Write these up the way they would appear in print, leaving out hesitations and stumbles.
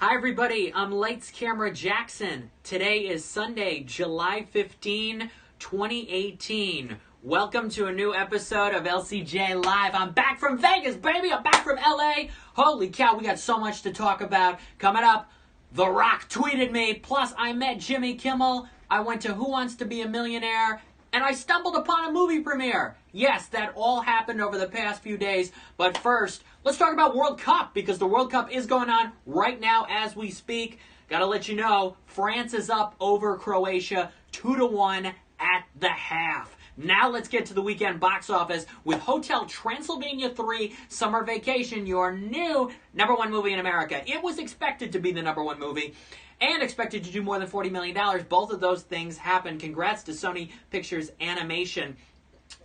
Hi everybody, I'm Lights Camera Jackson. Today is Sunday, July 15, 2018. Welcome to a new episode of LCJ Live. I'm back from Vegas, baby! I'm back from LA! Holy cow, we got so much to talk about. Coming up, The Rock tweeted me, plus I met Jimmy Kimmel, I went to Who Wants to Be a Millionaire, and I stumbled upon a movie premiere. Yes, that all happened over the past few days. But first, let's talk about World Cup, because the World Cup is going on right now as we speak. Gotta let you know, France is up over Croatia 2-1 at the half. Now let's get to the weekend box office with Hotel Transylvania 3 Summer Vacation, your new #1 movie in America. It was expected to be the #1 movie and expected to do more than $40 million. Both of those things happened. Congrats to Sony Pictures Animation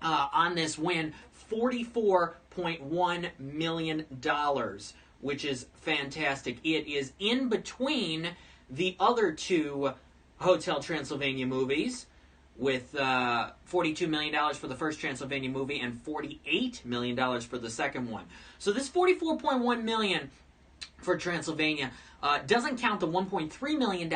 on this win. $44.1 million, which is fantastic. It is in between the other two Hotel Transylvania movies, with $42 million for the first Transylvania movie and $48 million for the second one. So this $44.1 million for Transylvania doesn't count the $1.3 million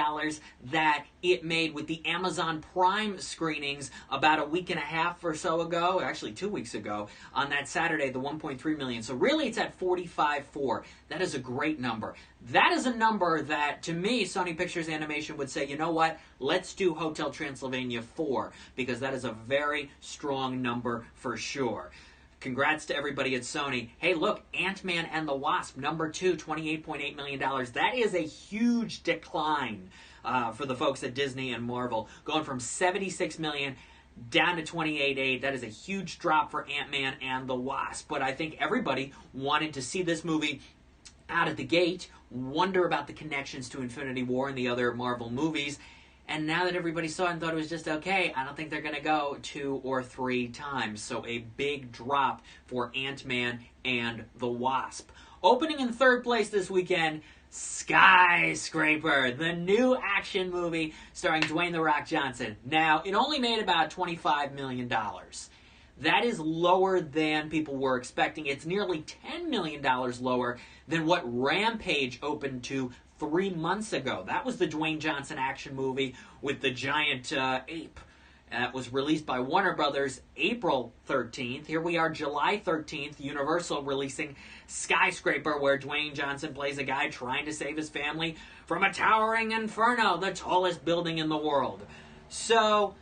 that it made with the Amazon Prime screenings about a week and a half or so ago, actually 2 weeks ago, on that Saturday, the $1.3 million. So really it's at $45.4. That is a great number. That is a number that, to me, Sony Pictures Animation would say, you know what, let's do Hotel Transylvania 4, because that is a very strong number for sure. Congrats to everybody at Sony. Hey, look, Ant-Man and the Wasp, #2, $28.8 million. That is a huge decline for the folks at Disney and Marvel, going from $76 million down to $28.8. That is a huge drop for Ant-Man and the Wasp. But I think everybody wanted to see this movie out of the gate, wonder about the connections to Infinity War and the other Marvel movies. And now that everybody saw it and thought it was just okay, I don't think they're going to go 2 or 3 times. So a big drop for Ant-Man and the Wasp. Opening in third place this weekend, Skyscraper, the new action movie starring Dwayne "The Rock" Johnson. Now, it only made about $25 million. That is lower than people were expecting. It's nearly $10 million lower than what Rampage opened to 3 months ago. That was the Dwayne Johnson action movie with the giant ape. It was released by Warner Brothers April 13th. Here we are, July 13th, Universal releasing Skyscraper, where Dwayne Johnson plays a guy trying to save his family from a towering inferno, the tallest building in the world. So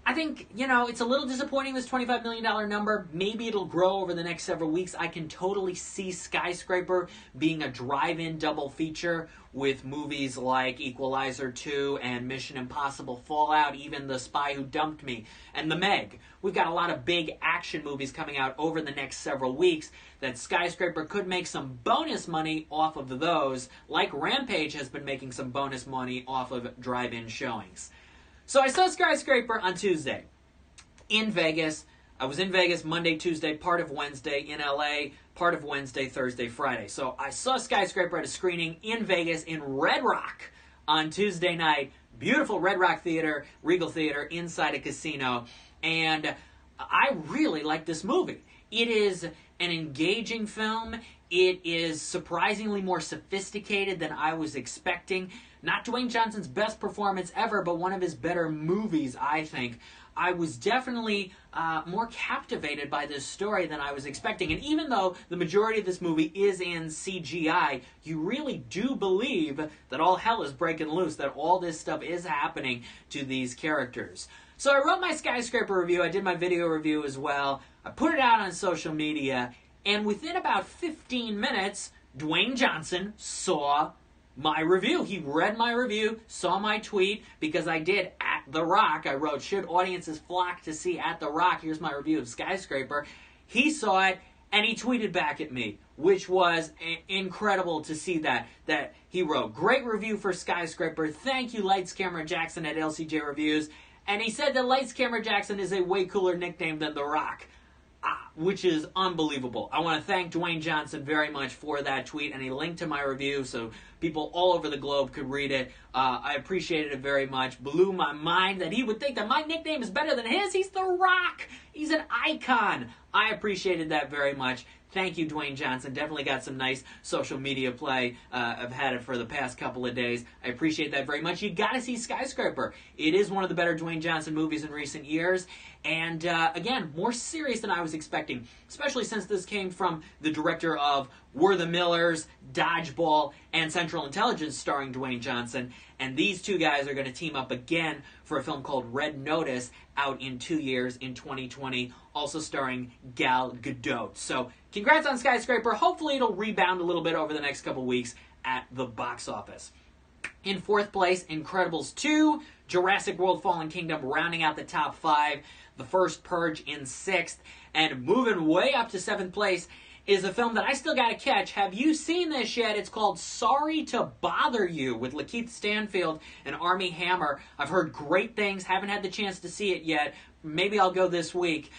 I think, it's a little disappointing, this $25 million number. Maybe it'll grow over the next several weeks. I can totally see Skyscraper being a drive-in double feature with movies like Equalizer 2 and Mission Impossible Fallout, even The Spy Who Dumped Me, and The Meg. We've got a lot of big action movies coming out over the next several weeks that Skyscraper could make some bonus money off of those, like Rampage has been making some bonus money off of drive-in showings. So I saw Skyscraper on Tuesday in Vegas. I was in Vegas Monday, Tuesday, part of Wednesday, in LA, part of Wednesday, Thursday, Friday. So I saw Skyscraper at a screening in Vegas in Red Rock on Tuesday night. Beautiful Red Rock Theater, Regal Theater, inside a casino. And I really like this movie. It is an engaging film. It is surprisingly more sophisticated than I was expecting. Not Dwayne Johnson's best performance ever, but one of his better movies, I think. I was definitely more captivated by this story than I was expecting. And even though the majority of this movie is in CGI, you really do believe that all hell is breaking loose, that all this stuff is happening to these characters. So I wrote my Skyscraper review. I did my video review as well. I put it out on social media. And within about 15 minutes, Dwayne Johnson saw my review. He read my review, saw my tweet, because I did at The Rock. I wrote, should audiences flock to see at The Rock? Here's my review of Skyscraper. He saw it, and he tweeted back at me, which was incredible to see that he wrote, great review for Skyscraper. Thank you, Lights Camera Jackson at LCJ Reviews. And he said that Lights Camera Jackson is a way cooler nickname than The Rock, which is unbelievable. I want to thank Dwayne Johnson very much for that tweet, and he linked to my review so people all over the globe could read it. I appreciated it very much. Blew my mind that he would think that my nickname is better than his. He's The Rock. He's an icon. I appreciated that very much. Thank you, Dwayne Johnson. Definitely got some nice social media play. I've had it for the past couple of days. I appreciate that very much. You got to see Skyscraper. It is one of the better Dwayne Johnson movies in recent years. And again, more serious than I was expecting, especially since this came from the director of We're the Millers, Dodgeball, and Central Intelligence starring Dwayne Johnson. And these two guys are going to team up again for a film called Red Notice out in 2 years in 2020, also starring Gal Gadot. So congrats on Skyscraper. Hopefully it'll rebound a little bit over the next couple weeks at the box office. In fourth place, Incredibles 2, Jurassic World Fallen Kingdom rounding out the top 5, The First Purge in 6th, and moving way up to 7th place is a film that I still got to catch. Have you seen this yet? It's called Sorry to Bother You with Lakeith Stanfield and Armie Hammer. I've heard great things. Haven't had the chance to see it yet. Maybe I'll go this week.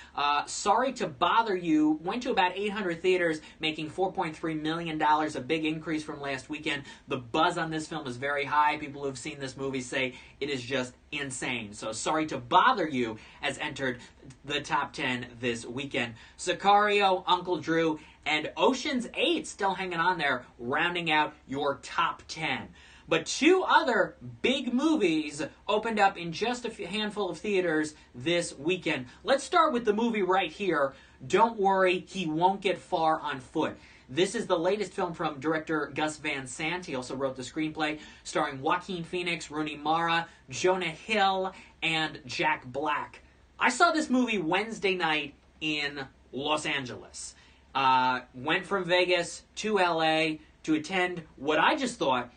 Sorry to Bother You went to about 800 theaters, making $4.3 million, a big increase from last weekend. The buzz on this film is very high. People who have seen this movie say it is just insane. So Sorry to Bother You has entered the top 10 this weekend. Sicario, Uncle Drew, and Ocean's 8 still hanging on there, rounding out your top 10. But two other big movies opened up in just a handful of theaters this weekend. Let's start with the movie right here, Don't Worry, He Won't Get Far on Foot. This is the latest film from director Gus Van Sant. He also wrote the screenplay, starring Joaquin Phoenix, Rooney Mara, Jonah Hill, and Jack Black. I saw this movie Wednesday night in Los Angeles. Went from Vegas to LA to attend what I just thought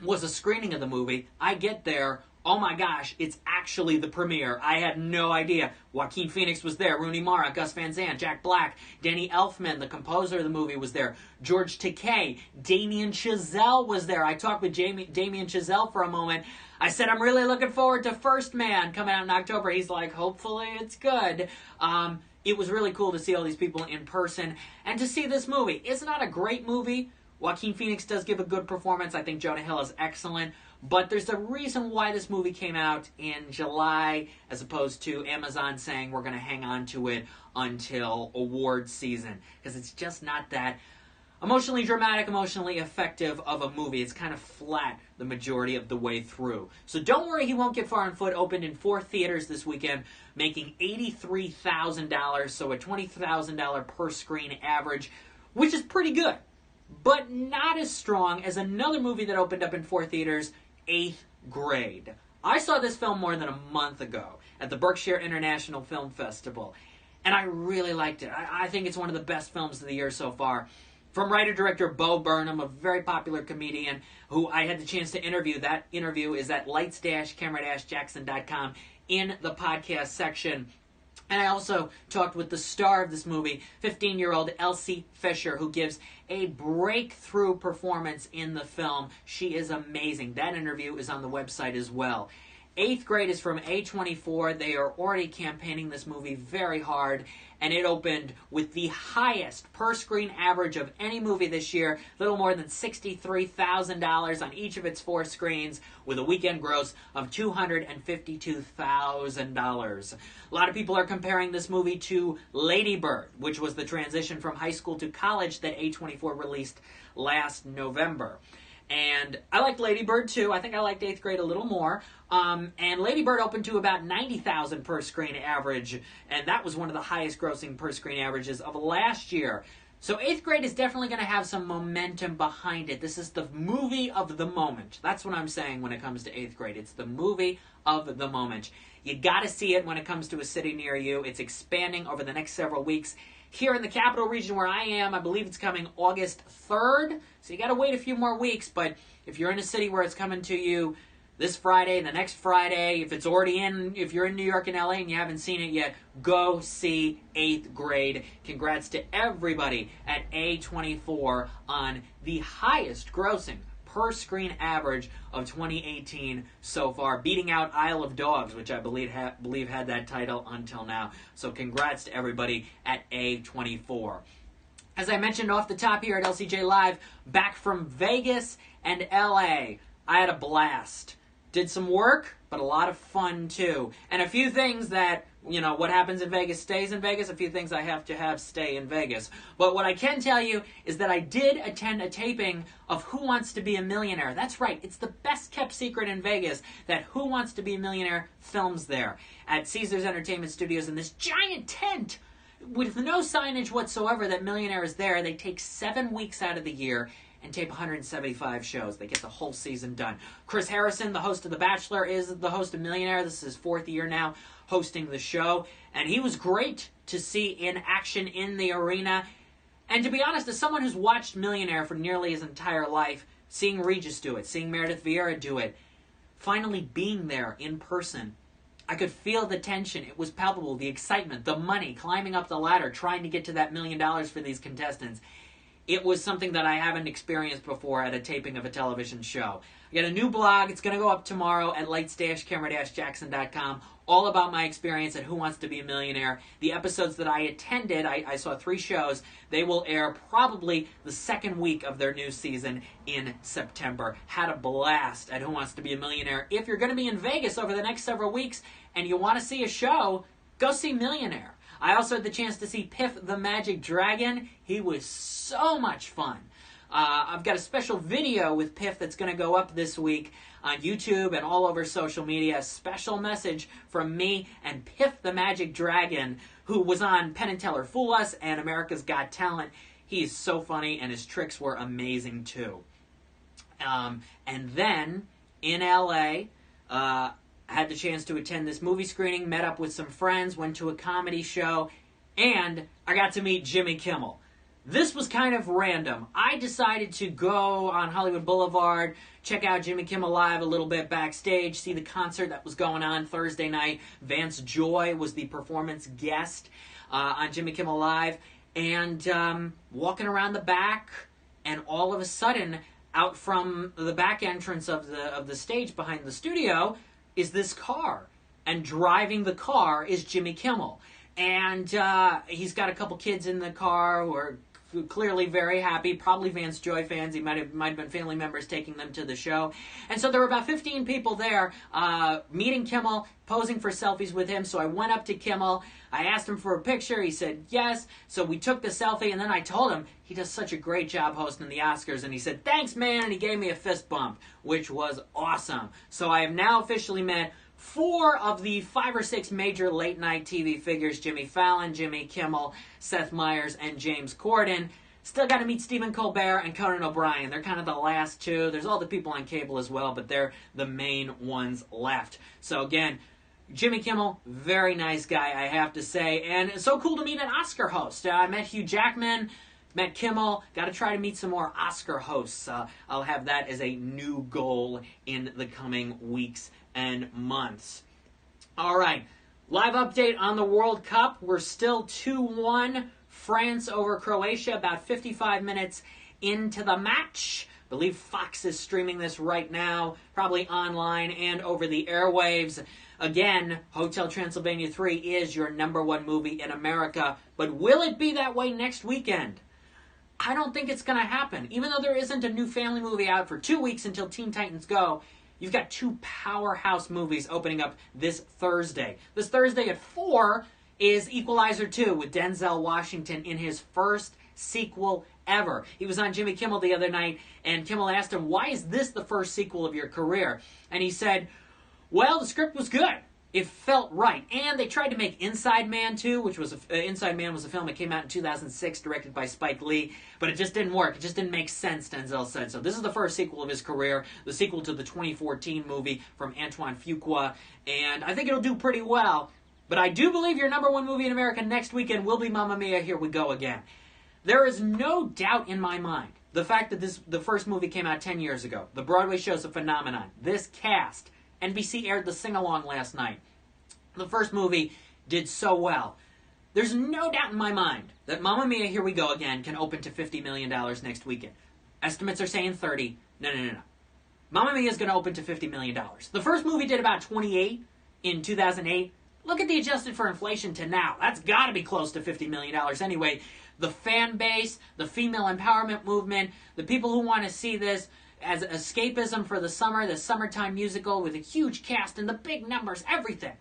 was a screening of the movie. I get there, oh my gosh, it's actually the premiere. I had no idea. Joaquin Phoenix was there, Rooney Mara, Gus Van Sant, Jack Black, Danny Elfman, the composer of the movie, was there, George Takei, Damien Chazelle was there. I talked with Damien Chazelle for a moment. I said, I'm really looking forward to First Man coming out in October. He's like, hopefully it's good. It was really cool to see all these people in person and to see this movie. It's not a great movie. Joaquin Phoenix does give a good performance. I think Jonah Hill is excellent. But there's a reason why this movie came out in July as opposed to Amazon saying we're going to hang on to it until awards season. Because it's just not that emotionally dramatic, emotionally effective of a movie. It's kind of flat the majority of the way through. So Don't Worry, He Won't Get Far on Foot opened in 4 theaters this weekend, making $83,000, so a $20,000 per screen average, which is pretty good. But not as strong as another movie that opened up in 4 theaters, 8th Grade. I saw this film more than a month ago at the Berkshire International Film Festival, and I really liked it. I think it's one of the best films of the year so far. From writer-director Bo Burnham, a very popular comedian who I had the chance to interview. That interview is at lights-camera-jackson.com in the podcast section. And I also talked with the star of this movie, 15-year-old Elsie Fisher, who gives a breakthrough performance in the film. She is amazing. That interview is on the website as well. 8th Grade is from A24. They are already campaigning this movie very hard, and it opened with the highest per-screen average of any movie this year, a little more than $63,000 on each of its 4 screens, with a weekend gross of $252,000. A lot of people are comparing this movie to Lady Bird, which was the transition from high school to college that A24 released last November. And I liked Lady Bird too. I think I liked 8th Grade a little more. And Lady Bird opened to about $90,000 per screen average, and that was one of the highest grossing per screen averages of last year. So 8th Grade is definitely going to have some momentum behind it. This is the movie of the moment. That's what I'm saying when it comes to 8th Grade. It's the movie of the moment. You got to see it when it comes to a city near you. It's expanding over the next several weeks. Here in the capital region where I am, I believe it's coming August 3rd. So you got to wait a few more weeks. But if you're in a city where it's coming to you this Friday, the next Friday, if you're in New York and LA and you haven't seen it yet, go see 8th Grade. Congrats to everybody at A24 on the highest grossing per screen average of 2018 so far, beating out Isle of Dogs, which I believe had that title until now. So congrats to everybody at A24. As I mentioned off the top here at LCJ Live, back from Vegas and LA, I had a blast. Did some work, but a lot of fun too. And a few things that You know, what happens in Vegas stays in Vegas. A few things I have to have stay in Vegas. But what I can tell you is that I did attend a taping of Who Wants to Be a Millionaire. That's right. It's the best kept secret in Vegas that Who Wants to Be a Millionaire films there at Caesars Entertainment Studios in this giant tent with no signage whatsoever that Millionaire is there. They take 7 weeks out of the year and tape 175 shows. They get the whole season done. Chris Harrison, the host of The Bachelor, is the host of Millionaire. This is his 4th year now hosting the show. And he was great to see in action in the arena. And to be honest, as someone who's watched Millionaire for nearly his entire life, seeing Regis do it, seeing Meredith Vieira do it, finally being there in person, I could feel the tension. It was palpable. The excitement, the money, climbing up the ladder, trying to get to that $1 million for these contestants. It was something that I haven't experienced before at a taping of a television show. I got a new blog. It's going to go up tomorrow at lights-camera-jackson.com. All about my experience at Who Wants to Be a Millionaire. The episodes that I attended, I saw 3 shows. They will air probably the 2nd week of their new season in September. Had a blast at Who Wants to Be a Millionaire. If you're going to be in Vegas over the next several weeks and you want to see a show, go see Millionaire. I also had the chance to see Piff the Magic Dragon. He was so much fun. I've got a special video with Piff that's going to go up this week on YouTube and all over social media. A special message from me and Piff the Magic Dragon, who was on Penn and Teller Fool Us and America's Got Talent. He is so funny, and his tricks were amazing, too. And then, in L.A., I had the chance to attend this movie screening, met up with some friends, went to a comedy show, and I got to meet Jimmy Kimmel. This was kind of random. I decided to go on Hollywood Boulevard, check out Jimmy Kimmel Live a little bit backstage, see the concert that was going on Thursday night. Vance Joy was the performance guest on Jimmy Kimmel Live, and walking around the back, and all of a sudden, out from the back entrance of the stage behind the studio, is this car, and driving the car is Jimmy Kimmel. And he's got a couple kids in the car who are clearly very happy, probably Vance Joy fans. He might have been family members taking them to the show. And so there were about 15 people there meeting Kimmel, posing for selfies with him. So I went up to Kimmel. I asked him for a picture. He said yes. So we took the selfie, and then I told him he does such a great job hosting the Oscars. And he said, "Thanks, man." And he gave me a fist bump, which was awesome. So I have now officially met 4 of the 5 or 6 major late-night TV figures: Jimmy Fallon, Jimmy Kimmel, Seth Meyers, and James Corden. Still got to meet Stephen Colbert and Conan O'Brien. They're kind of the last 2. There's all the people on cable as well, but they're the main ones left. So again, Jimmy Kimmel, very nice guy, I have to say. And it's so cool to meet an Oscar host. I met Hugh Jackman, met Kimmel. Got to try to meet some more Oscar hosts. I'll have that as a new goal in the coming weeks and months. All right, live update on the World Cup. We're still 2-1 France over Croatia, about 55 minutes into the match. I believe Fox is streaming this right now, probably online and over the airwaves. Again, Hotel Transylvania 3 is your #1 movie in America, but will it be that way next weekend? I don't think it's going to happen. Even though there isn't a new family movie out for 2 weeks until Teen Titans Go, you've got 2 powerhouse movies opening up this Thursday. This Thursday at 4 is Equalizer 2 with Denzel Washington in his first sequel ever. He was on Jimmy Kimmel the other night, and Kimmel asked him, "Why is this the first sequel of your career?" And he said, "Well, the script was good. It felt right." And they tried to make Inside Man 2, which was Inside Man was a film that came out in 2006, directed by Spike Lee, but it just didn't work. It just didn't make sense, Denzel said. So this is the first sequel of his career, the sequel to the 2014 movie from Antoine Fuqua, and I think it'll do pretty well. But I do believe your #1 movie in America next weekend will be Mamma Mia, Here We Go Again. There is no doubt in my mind the fact that the first movie came out 10 years ago. The Broadway show's a phenomenon. This cast, NBC aired the sing-along last night. The first movie did so well. There's no doubt in my mind that Mamma Mia, Here We Go Again can open to $50 million next weekend. Estimates are saying 30. No. Mamma Mia is going to open to $50 million. The first movie did about 28 in 2008. Look at the adjusted for inflation to now. That's got to be close to $50 million anyway. The fan base, the female empowerment movement, the people who want to see this as escapism for the summer, the summertime musical with a huge cast and the big numbers, everything.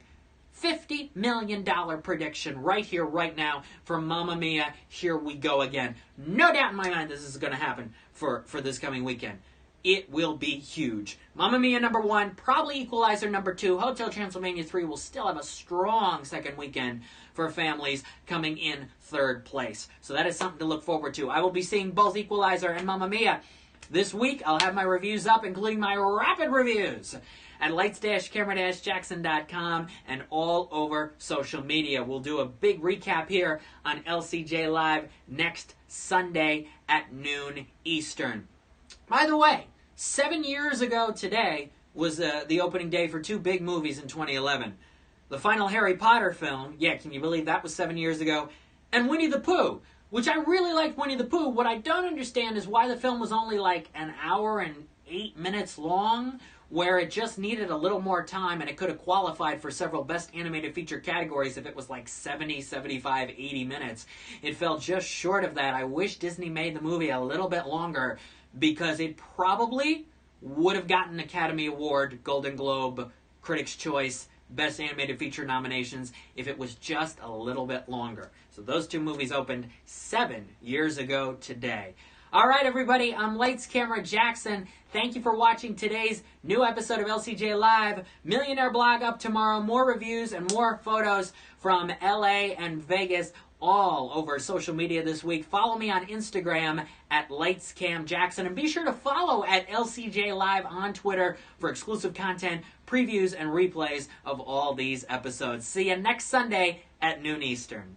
$50 million prediction right here, right now for Mamma Mia. Here we go again. No doubt in my mind this is going to happen for this coming weekend. It will be huge. Mamma Mia number 1, probably Equalizer number 2. Hotel Transylvania 3 will still have a strong second weekend for families, coming in third place. So that is something to look forward to. I will be seeing both Equalizer and Mamma Mia this week. I'll have my reviews up, including my rapid reviews, at lights-camera-jackson.com and all over social media. We'll do a big recap here on LCJ Live next Sunday at noon Eastern. By the way, 7 years ago today was the opening day for 2 big movies in 2011. The final Harry Potter film, yeah, can you believe that was 7 years ago? And Winnie the Pooh, which I really liked Winnie the Pooh. What I don't understand is why the film was only like an hour and 8 minutes long, where it just needed a little more time and it could have qualified for several Best Animated Feature categories if it was like 70, 75, 80 minutes. It fell just short of that. I wish Disney made the movie a little bit longer, because it probably would have gotten Academy Award, Golden Globe, Critics' Choice, Best Animated Feature nominations if it was just a little bit longer. So those 2 movies opened 7 years ago today. All right, everybody, I'm Lights Camera Jackson. Thank you for watching today's new episode of LCJ Live. Millionaire blog up tomorrow. More reviews and more photos from LA and Vegas all over social media this week. Follow me on Instagram at LightsCamJackson, and be sure to follow at LCJ Live on Twitter for exclusive content, previews, and replays of all these episodes. See you next Sunday at noon Eastern.